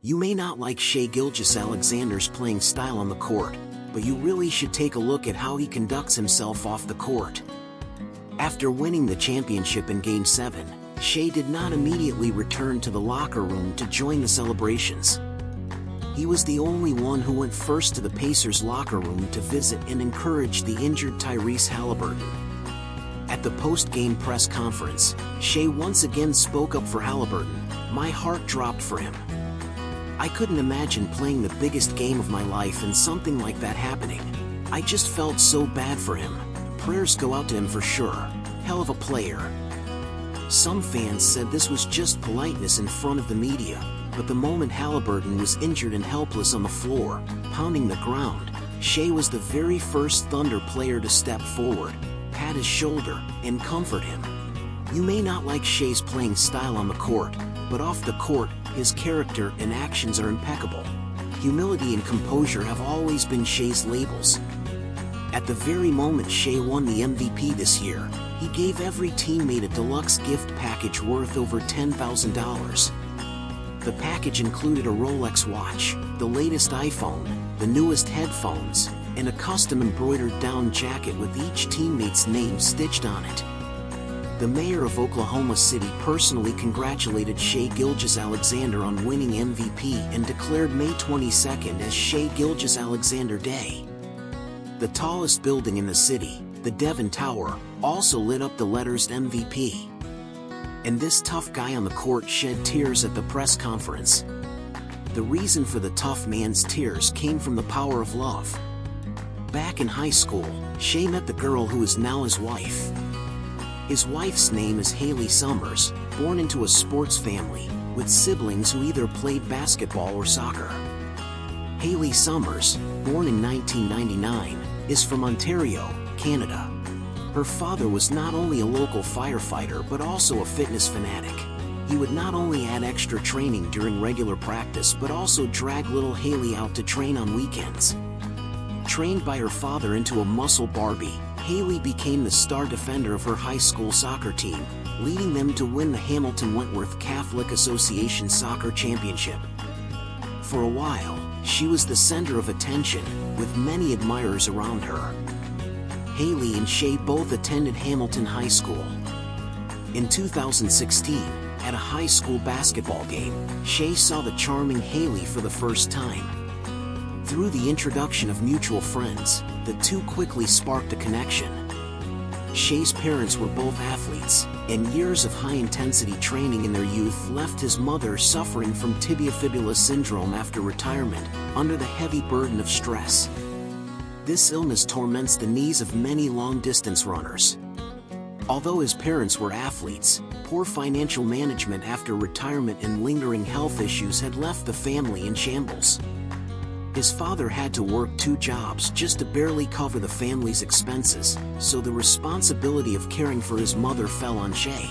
You may not like Shai Gilgeous-Alexander's playing style on the court, but you really should take a look at how he conducts himself off the court. After winning the championship in Game 7, Shai did not immediately return to the locker room to join the celebrations. He was the only one who went first to the Pacers' locker room to visit and encourage the injured Tyrese Halliburton. At the post-game press conference, Shai once again spoke up for Halliburton. "My heart dropped for him. I couldn't imagine playing the biggest game of my life and something like that happening. I just felt so bad for him. Prayers go out to him for sure. Hell of a player." Some fans said this was just politeness in front of the media, but the moment Halliburton was injured and helpless on the floor, pounding the ground, Shai was the very first Thunder player to step forward, pat his shoulder, and comfort him. You may not like Shai's playing style on the court, but off the court, his character and actions are impeccable. Humility and composure have always been Shai's labels. At the very moment Shai won the MVP this year, he gave every teammate a deluxe gift package worth over $10,000. The package included a Rolex watch, the latest iPhone, the newest headphones, and a custom embroidered down jacket with each teammate's name stitched on it. The mayor of Oklahoma City personally congratulated Shai Gilgeous-Alexander on winning MVP and declared May 22nd as Shai Gilgeous-Alexander Day. The tallest building in the city, the Devon Tower, also lit up the letters MVP. And this tough guy on the court shed tears at the press conference. The reason for the tough man's tears came from the power of love. Back in high school, Shai met the girl who is now his wife. His wife's name is Hailey Summers, born into a sports family, with siblings who either played basketball or soccer. Hailey Summers, born in 1999, is from Ontario, Canada. Her father was not only a local firefighter but also a fitness fanatic. He would not only add extra training during regular practice but also drag little Hailey out to train on weekends. Trained by her father into a muscle Barbie, Hailey became the star defender of her high school soccer team, leading them to win the Hamilton-Wentworth Catholic Association Soccer Championship. For a while, she was the center of attention, with many admirers around her. Hailey and Shai both attended Hamilton High School. In 2016, at a high school basketball game, Shai saw the charming Hailey for the first time. Through the introduction of mutual friends, the two quickly sparked a connection. Shai's parents were both athletes, and years of high-intensity training in their youth left his mother suffering from tibial-fibula syndrome after retirement, under the heavy burden of stress. This illness torments the knees of many long-distance runners. Although his parents were athletes, poor financial management after retirement and lingering health issues had left the family in shambles. His father had to work 2 jobs just to barely cover the family's expenses, so the responsibility of caring for his mother fell on Shai.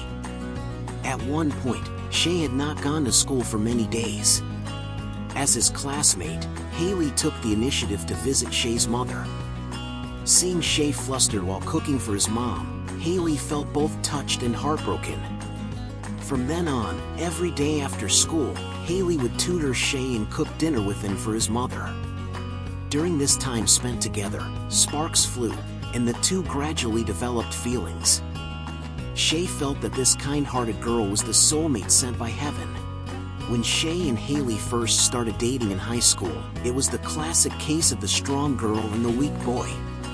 At one point, Shai had not gone to school for many days. As his classmate, Hailey took the initiative to visit Shai's mother. Seeing Shai flustered while cooking for his mom, Hailey felt both touched and heartbroken. From then on, every day after school, Hailey would tutor Shai and cook dinner with him for his mother. During this time spent together, sparks flew, and the two gradually developed feelings. Shai felt that this kind-hearted girl was the soulmate sent by heaven. When Shai and Hailey first started dating in high school, it was the classic case of the strong girl and the weak boy.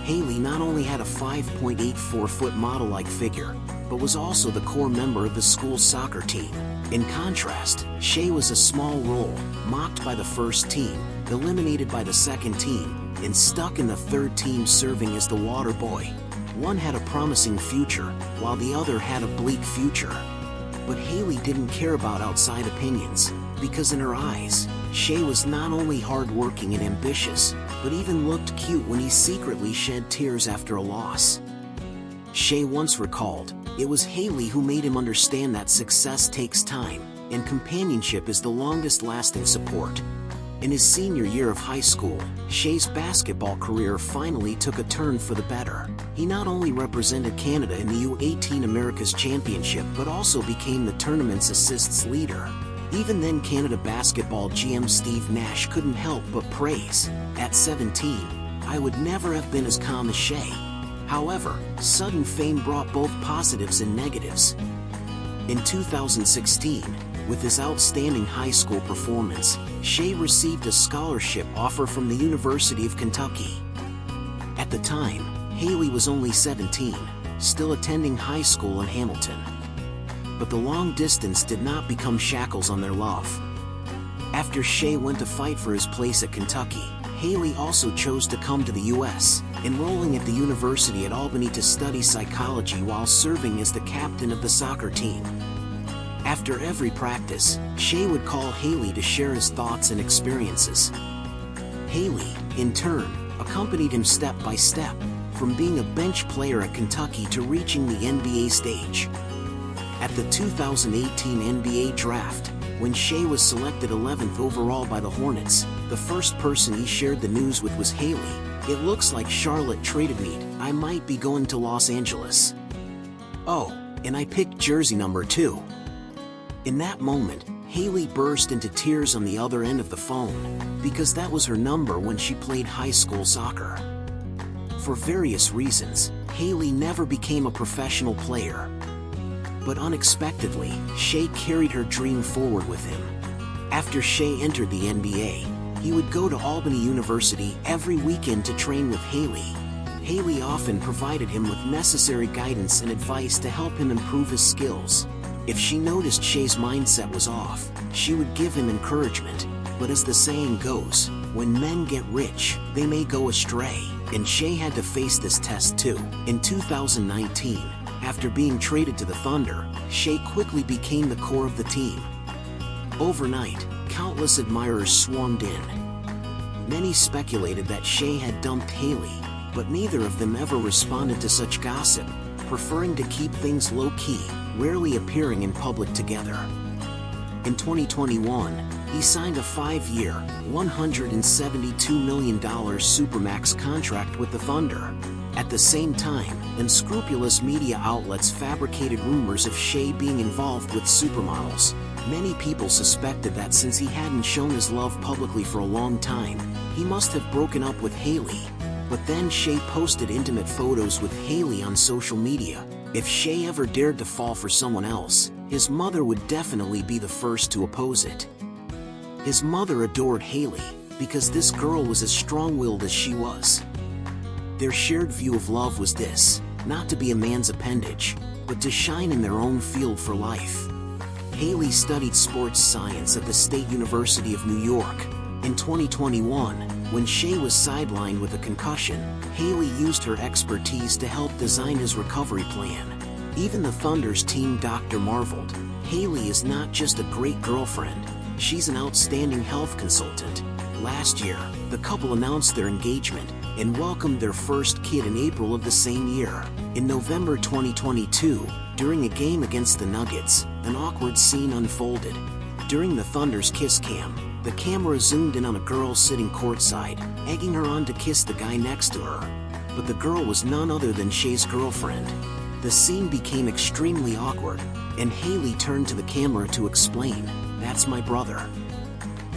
Hailey not only had a 5.84-foot model-like figure, but was also the core member of the school's soccer team. In contrast, Shai was a small role, mocked by the first team, eliminated by the second team, and stuck in the third team serving as the water boy. One had a promising future, while the other had a bleak future. But Hailey didn't care about outside opinions, because in her eyes, Shai was not only hardworking and ambitious, but even looked cute when he secretly shed tears after a loss. Shai once recalled, "It was Hailey who made him understand that success takes time, and companionship is the longest-lasting support." In his senior year of high school, Shai's basketball career finally took a turn for the better. He not only represented Canada in the U18 Americas Championship but also became the tournament's assists leader. Even then, Canada basketball GM Steve Nash couldn't help but praise, "At 17, I would never have been as calm as Shai." However, sudden fame brought both positives and negatives. In 2016, with his outstanding high school performance, Shai received a scholarship offer from the University of Kentucky. At the time, Hailey was only 17, still attending high school in Hamilton. But the long distance did not become shackles on their love. After Shai went to fight for his place at Kentucky, Hailey also chose to come to the U.S., enrolling at the University at Albany to study psychology while serving as the captain of the soccer team. After every practice, Shai would call Hailey to share his thoughts and experiences. Hailey, in turn, accompanied him step by step, from being a bench player at Kentucky to reaching the NBA stage. At the 2018 NBA Draft, when Shai was selected 11th overall by the Hornets, the first person he shared the news with was Hailey. "It looks like Charlotte traded me. I might be going to Los Angeles. Oh, and I picked jersey number 2. In that moment, Hailey burst into tears on the other end of the phone, because that was her number when she played high school soccer. For various reasons, Hailey never became a professional player. But unexpectedly, Shai carried her dream forward with him. After Shai entered the NBA, he would go to Albany University every weekend to train with Hailey. Hailey often provided him with necessary guidance and advice to help him improve his skills. If she noticed Shai's mindset was off, she would give him encouragement. But as the saying goes, when men get rich, they may go astray, and Shai had to face this test too. In 2019, after being traded to the Thunder, Shai quickly became the core of the team. Overnight, countless admirers swarmed in. Many speculated that Shai had dumped Hailey, but neither of them ever responded to such gossip, preferring to keep things low-key, rarely appearing in public together. In 2021, he signed a 5-year, $172 million Supermax contract with the Thunder. At the same time, unscrupulous media outlets fabricated rumors of Shai being involved with supermodels. Many people suspected that since he hadn't shown his love publicly for a long time, he must have broken up with Hailey. But then Shai posted intimate photos with Hailey on social media. If Shai ever dared to fall for someone else, his mother would definitely be the first to oppose it. His mother adored Hailey, because this girl was as strong-willed as she was. Their shared view of love was this: not to be a man's appendage, but to shine in their own field for life. Hailey studied sports science at the State University of New York. In 2021, when Shai was sidelined with a concussion, Hailey used her expertise to help design his recovery plan. Even the Thunder's team doctor marveled. Hailey is not just a great girlfriend, she's an outstanding health consultant. Last year, the couple announced their engagement and welcomed their first kid in April of the same year. In November 2022, during a game against the Nuggets, an awkward scene unfolded. During the Thunder's kiss cam, the camera zoomed in on a girl sitting courtside, egging her on to kiss the guy next to her. But the girl was none other than Shai's girlfriend. The scene became extremely awkward, and Hailey turned to the camera to explain, "That's my brother."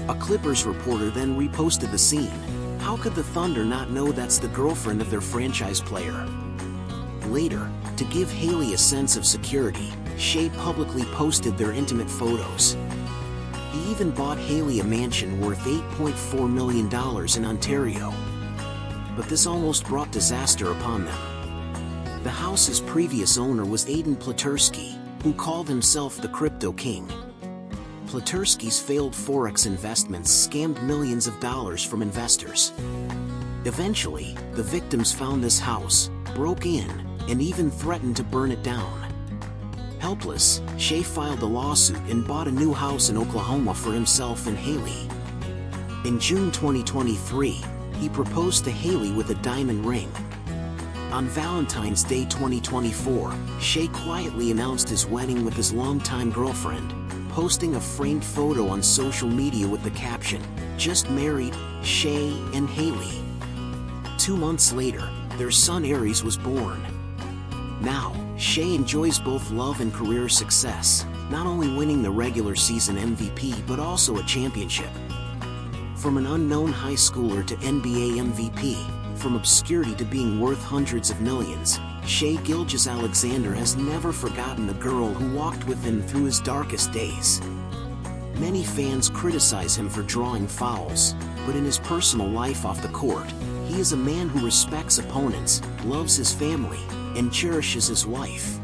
A Clippers reporter then reposted the scene. How could the Thunder not know that's the girlfriend of their franchise player? Later, to give Hailey a sense of security, Shai publicly posted their intimate photos. He even bought Hailey a mansion worth $8.4 million in Ontario. But this almost brought disaster upon them. The house's previous owner was Aiden Platursky, who called himself the Crypto King. Platursky's failed Forex investments scammed millions of dollars from investors. Eventually, the victims found this house, broke in, and even threatened to burn it down. Helpless, Shai filed a lawsuit and bought a new house in Oklahoma for himself and Hailey. In June 2023, he proposed to Hailey with a diamond ring. On Valentine's Day 2024, Shai quietly announced his wedding with his longtime girlfriend, posting a framed photo on social media with the caption, "Just married, Shai and Hailey." 2 months later, their son Aries was born. Now, Shai enjoys both love and career success, not only winning the regular season MVP but also a championship. From an unknown high schooler to NBA MVP, from obscurity to being worth hundreds of millions, Shai Gilgeous-Alexander has never forgotten the girl who walked with him through his darkest days. Many fans criticize him for drawing fouls, but in his personal life off the court, he is a man who respects opponents, loves his family, and cherishes his wife.